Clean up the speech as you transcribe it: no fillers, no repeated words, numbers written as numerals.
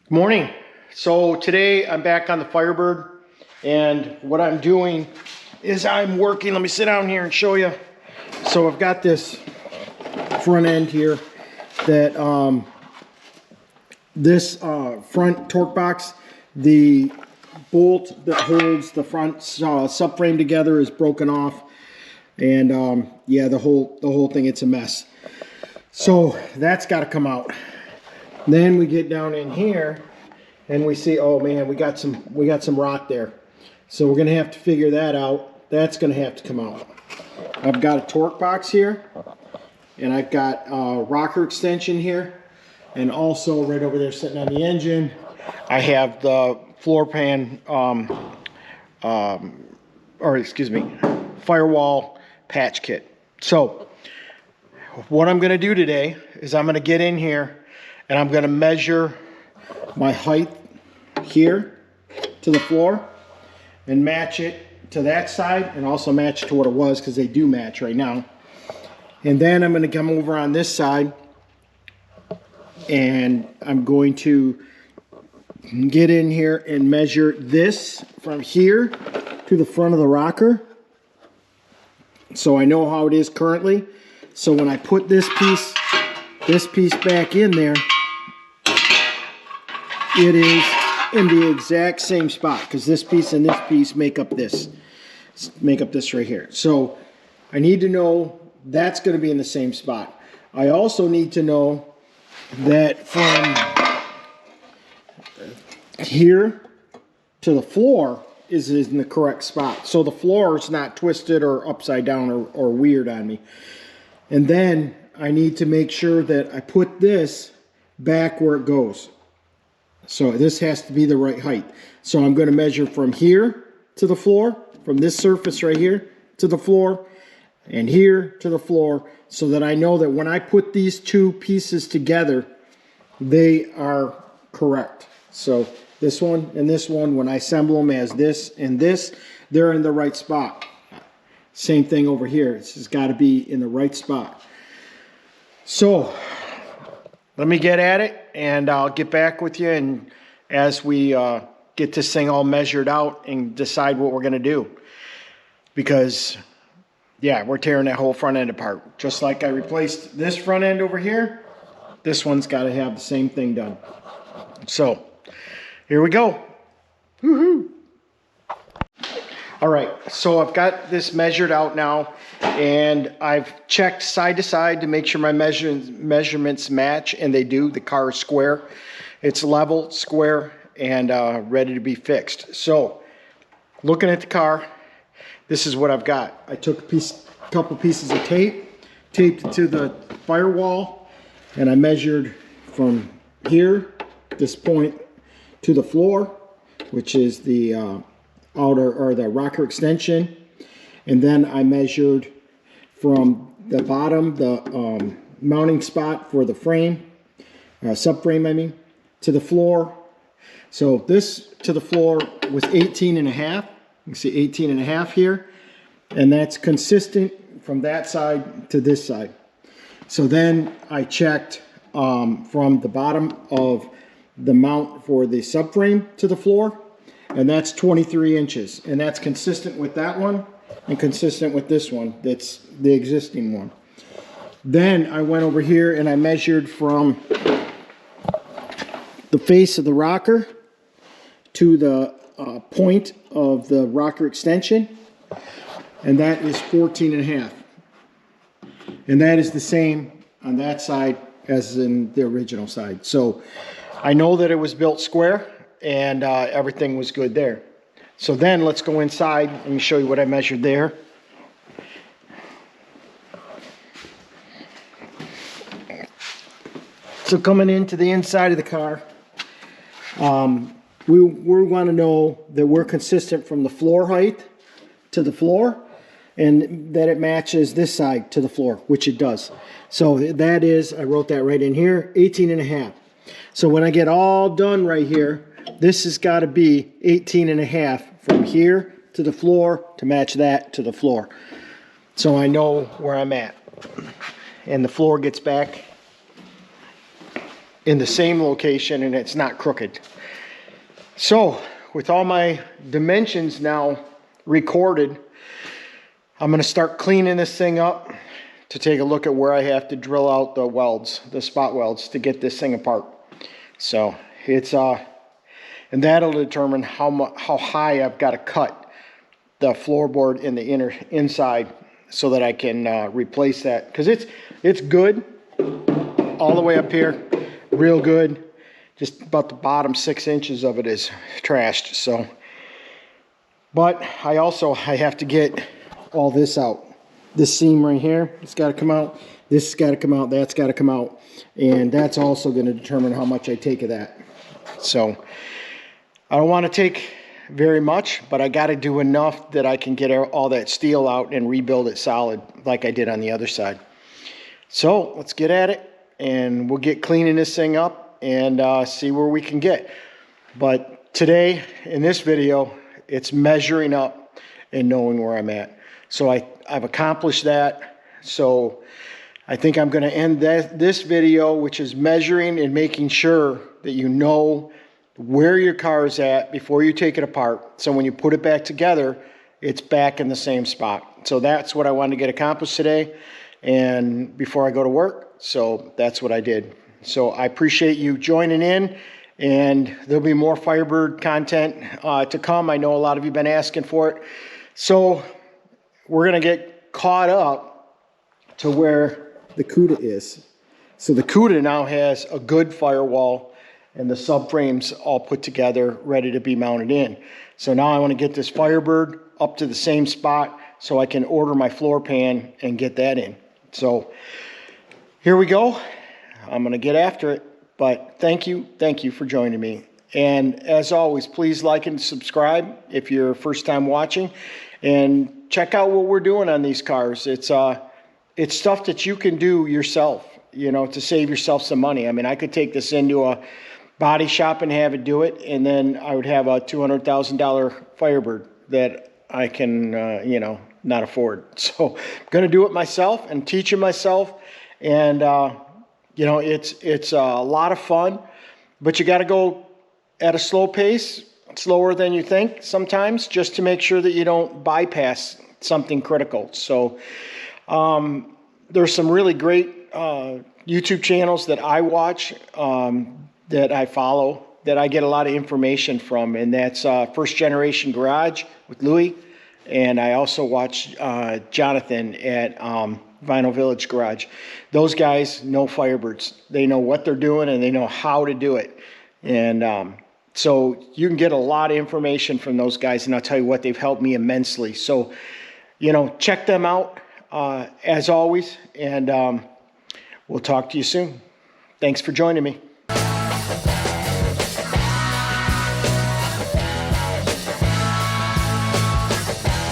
Good morning. So today I'm back on the Firebird, and what I'm doing is I'm working. Let me sit down here and show you. So I've got this front end here that this front torque box, the bolt that holds the front subframe together is broken off, and yeah, the whole thing, it's a mess. So that's got to come out. Then we get down in here and we see, oh man, we got some rock there. So we're gonna have to figure that out. That's gonna have to come out. I've got a torque box here, and I've got a rocker extension here, and also right over there sitting on the engine, I have the floor pan, firewall patch kit. So what I'm gonna do today is I'm gonna get in here and I'm going to measure my height here to the floor and match it to that side, and also match it to what it was, because they do match right now. And then I'm going to come over on this side and I'm going to get in here and measure this from here to the front of the rocker, so I know how it is currently. So when I put this piece back in there, it is in the exact same spot, because this piece and this piece make up this right here. So I need to know that's going to be in the same spot. I also need to know that from here to the floor is in the correct spot, so the floor is not twisted or upside down or weird on me. And then I need to make sure that I put this back where it goes. So this has to be the right height. So I'm going to measure from here to the floor, from this surface right here to the floor, and here to the floor, so that I know that when I put these two pieces together, they are correct. So this one and this one, when I assemble them as this and this, they're in the right spot. Same thing over here. This has got to be in the right spot. So let me get at it, and I'll get back with you, and as we get this thing all measured out and decide what we're going to do. Because, yeah, we're tearing that whole front end apart. Just like I replaced this front end over here, this one's got to have the same thing done. So, here we go. Woohoo! All right, so I've got this measured out now, and I've checked side to side to make sure my measurements match, and they do. The car is square. It's level, square, and ready to be fixed. So, looking at the car, this is what I've got. I took a couple pieces of tape, taped it to the firewall, and I measured from here, this point, to the floor, which is the outer, or the rocker extension. And then I measured from the bottom, the mounting spot for the frame, subframe I mean, to the floor. So this to the floor was 18.5. You can see 18.5 here, and that's consistent from that side to this side. So then I checked from the bottom of the mount for the subframe to the floor, and that's 23 inches, and that's consistent with that one and consistent with this one. That's the existing one. Then I went over here and I measured from the face of the rocker to the point of the rocker extension, and that is 14.5. And that is the same on that side as in the original side. So I know that it was built square, and everything was good there. So then let's go inside. Let me show you what I measured there. So coming into the inside of the car, we want to know that we're consistent from the floor height to the floor, and that it matches this side to the floor, which it does. So that is, I wrote that right in here, 18.5. So when I get all done right here, this has got to be 18.5 from here to the floor to match that to the floor. So I know where I'm at. And the floor gets back in the same location and it's not crooked. So with all my dimensions now recorded, I'm going to start cleaning this thing up to take a look at where I have to drill out the welds, the spot welds, to get this thing apart. So it's and that'll determine how high I've got to cut the floorboard in the inside so that I can replace that, because it's good all the way up here, real good. Just about the bottom 6 inches of it is trashed. So, but I have to get all this out. This seam right here, it's got to come out. This has got to come out. That's got to come out, and that's also going to determine how much I take of that. So I don't want to take very much, but I got to do enough that I can get all that steel out and rebuild it solid like I did on the other side. So let's get at it, and we'll get cleaning this thing up and see where we can get. But today in this video, it's measuring up and knowing where I'm at. So I've accomplished that. So I think I'm going to end this video, which is measuring and making sure that you know where your car is at before you take it apart. So when you put it back together, it's back in the same spot. So that's what I wanted to get accomplished today, and before I go to work. So that's what I did. So I appreciate you joining in, and there'll be more Firebird content to come. I know a lot of you have been asking for it. So we're going to get caught up to where the CUDA is. So the CUDA now has a good firewall and the subframes all put together, ready to be mounted in. So now I want to get this Firebird up to the same spot so I can order my floor pan and get that in. So here we go. I'm going to get after it, but thank you for joining me. And as always, please like and subscribe if you're first time watching, and check out what we're doing on these cars. It's stuff that you can do yourself, you know, to save yourself some money. I mean, I could take this into a body shop and have it do it, and then I would have a $200,000 Firebird that I can, you know, not afford. So I'm going to do it myself and teach it myself, and you know, it's a lot of fun, but you got to go at a slow pace, slower than you think sometimes, just to make sure that you don't bypass something critical. So there's some really great YouTube channels that I watch, that I follow, that I get a lot of information from, and that's First Generation Garage with Louie, and I also watch Jonathan at Vinyl Village Garage. Those guys know Firebirds. They know what they're doing, and they know how to do it. And so you can get a lot of information from those guys, and I'll tell you what, they've helped me immensely. So, you know, check them out as always, and we'll talk to you soon. Thanks for joining me.